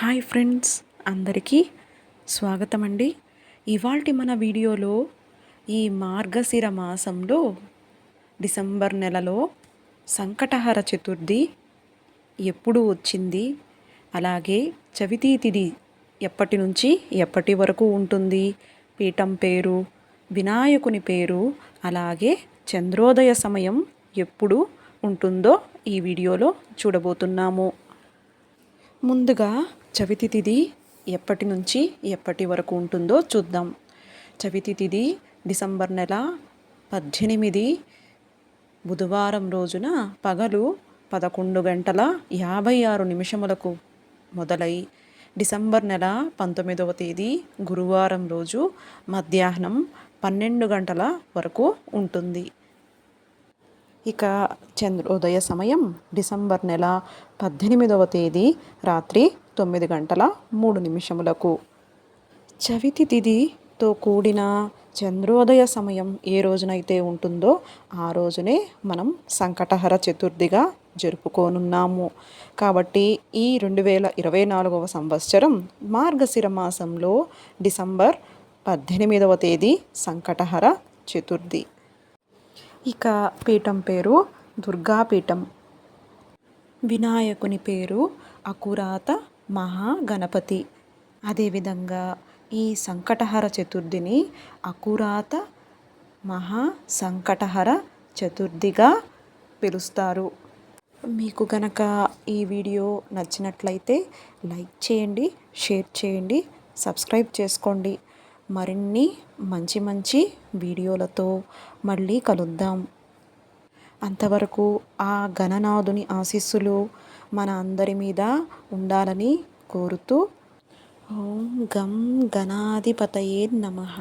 Hi friends, అందరికీ స్వాగతం అండి. ఇవాల్టి మన వీడియోలో ఈ మార్గశిర మాసంలో డిసెంబర్ నెలలో సంకటహర చతుర్థి ఎప్పుడు వచ్చింది, అలాగే చవితి తిథి ఎప్పటి నుంచి ఎప్పటి వరకు ఉంటుంది, పీఠం పేరు, వినాయకుని పేరు, అలాగే చంద్రోదయ సమయం ఎప్పుడు ఉంటుందో ఈ వీడియోలో చూడబోతున్నాము. ముందుగా చవితి తిథి ఎప్పటి నుంచి ఎప్పటి వరకు ఉంటుందో చూద్దాం. చవితి తిథి డిసెంబర్ నెల 18 బుధవారం రోజున పగలు 11:56 మొదలై డిసెంబర్ నెల 19వ తేదీ గురువారం రోజు మధ్యాహ్నం 12 గంటల వరకు ఉంటుంది. ఇక చంద్రోదయ సమయం డిసెంబర్ నెల 18వ తేదీ రాత్రి 9:03. చవితి తిథితో కూడిన చంద్రోదయ సమయం ఏ రోజునైతే ఉంటుందో ఆ రోజునే మనం సంకటహర చతుర్థిగా జరుపుకోనున్నాము. కాబట్టి ఈ 2024వ సంవత్సరం మార్గశిర మాసంలో డిసెంబర్ 18వ తేదీ సంకటహర చతుర్థి. ఇక పీఠం పేరు దుర్గాపీఠం, వినాయకుని పేరు అకురాత మహాగణపతి. అదేవిధంగా ఈ సంకటహర చతుర్థిని అకురాత మహా సంకటహర చతుర్థిగా పిలుస్తారు. మీకు గనక ఈ వీడియో నచ్చినట్లయితే లైక్ చేయండి, షేర్ చేయండి, సబ్స్క్రైబ్ చేసుకోండి. మరిన్ని మంచి వీడియోలతో మళ్ళీ కలుద్దాం. అంతవరకు ఆ గణనాథుని ఆశీస్సులు మన అందరి మీద ఉండాలని కోరుతూ ఓం గం గణాధిపతయే నమః.